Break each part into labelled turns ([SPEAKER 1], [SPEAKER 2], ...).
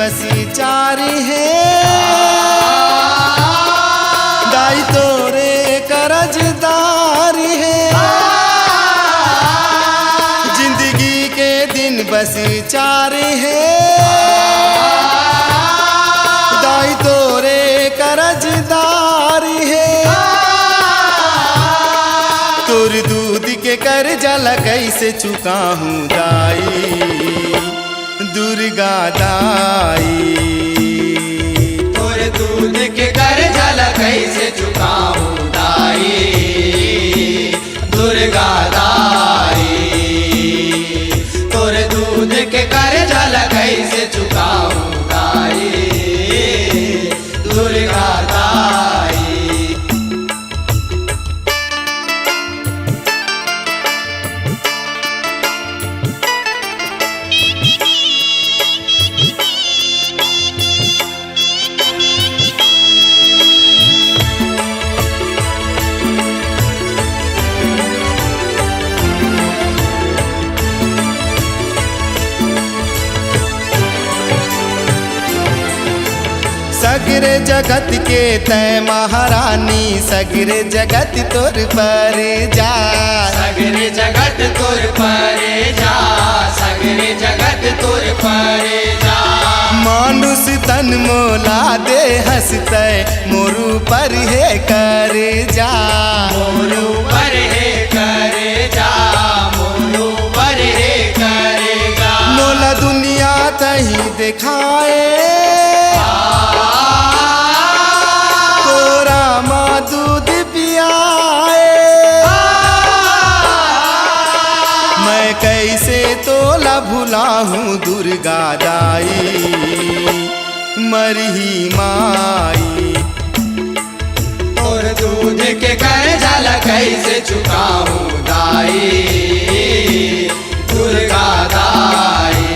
[SPEAKER 1] बसी चारी है दाई तोरे करजदारी है जिंदगी के दिन बसी चारी है दाई तोरे करजदारी है तोर दूध के कर्जा कैसे चुकाहूँ दाई दुर्गा दाई
[SPEAKER 2] तोर दूध के कर्जा कैसे चुकाऊं दाई दुर्गा दाई तोर दूध के कर्जा कैसे चुकाऊं दाई दुर्गा दाई
[SPEAKER 1] सगरे जगत के तय महारानी सगरे जगत तोर पर जा
[SPEAKER 2] सगरे जगत तोर परे जा सगरे जगत तोर परे जा
[SPEAKER 1] मानुष तन मोला दे हंसते मोरू पर है कर जा
[SPEAKER 2] मोरू पर है करे जा मोरू पर है करे जा
[SPEAKER 1] मोला दुनिया तही दिखाए दूध पियाए मैं कैसे तोला भुला हूँ दुर्गा दाई मरही माई
[SPEAKER 2] और दूध के कर्जा कैसे चुकाऊं दाई दुर्गा दाई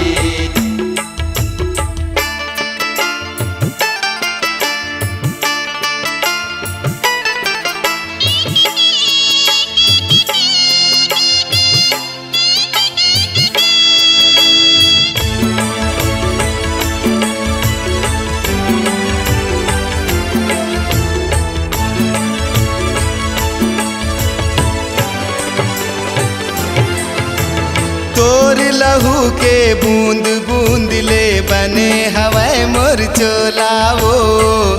[SPEAKER 1] तोर लहू के बूंद बूंद ले बने हवाए मोर चोला वो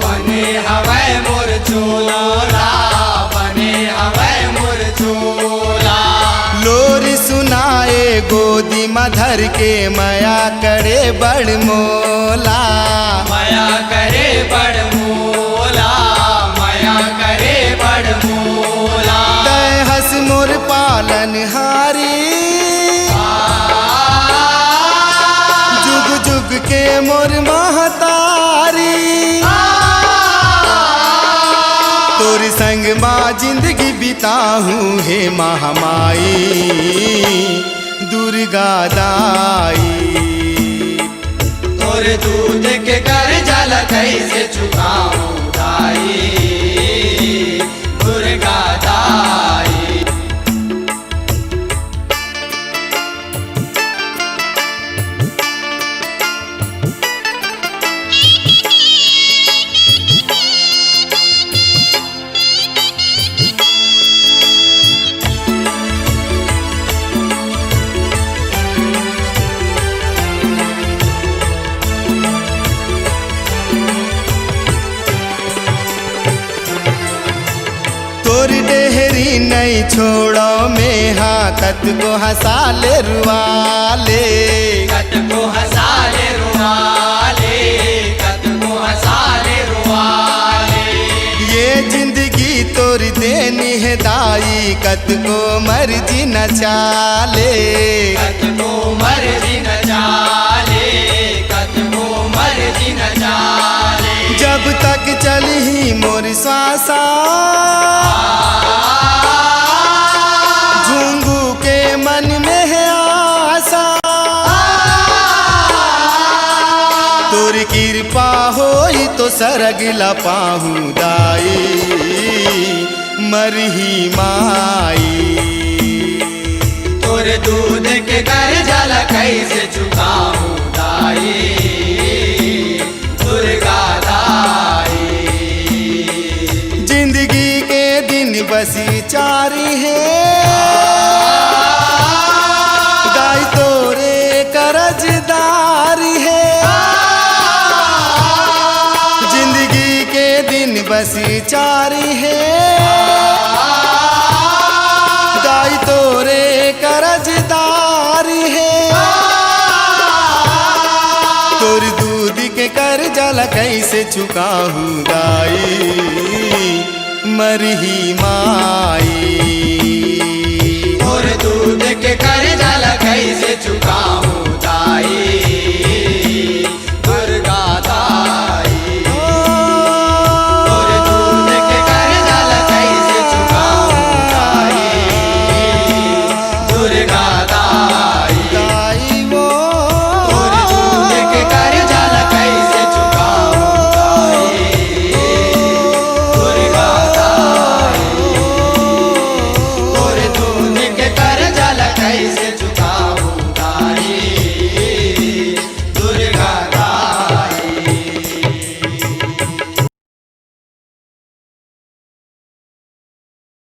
[SPEAKER 2] बने हवाए मोर चोला बने हवाए मोर चोला
[SPEAKER 1] लोरी सुनाए गोदी मधर के माया करे बड़ मोला
[SPEAKER 2] माया करे बड़ मोला माया करे बड़ मोला
[SPEAKER 1] तय हस मोर पालन हारी जुग जुग के मोर महतारी तोर संग माँ जिंदगी बिताहूँ हे महामाई दुर्गा दाई
[SPEAKER 2] तोर दूध के कर्जा कैसे चुकाऊं दाई दुर्गा दाई
[SPEAKER 1] तोर डेहरी नहीं छोड़ो में हाकत को हंसाले रुआले
[SPEAKER 2] कत को हंसाले रुआले कत को हंसाले रुआले
[SPEAKER 1] ये जिंदगी तोर देनी है दाई कत को मर्जी न चाले
[SPEAKER 2] कत को मर्जी न चाले कत को मर्जी न चाले
[SPEAKER 1] जब तक चली मोर श्वासा झुंगू के मन में है आशा तोर कृपा होई तो सरग लपाहूँ दाई मरही माई
[SPEAKER 2] तोर दूध के कर्जा कैसे चुकाऊं दाई
[SPEAKER 1] बसी चारी है गाय तोरे करजदारी है जिंदगी के दिन बसी चारी है गाय तोरे करजदारी है तोर दूध के कर्जा कैसे चुकाहू गाई मरही माई
[SPEAKER 2] और दूध के कर्जा कैसे चुकाऊं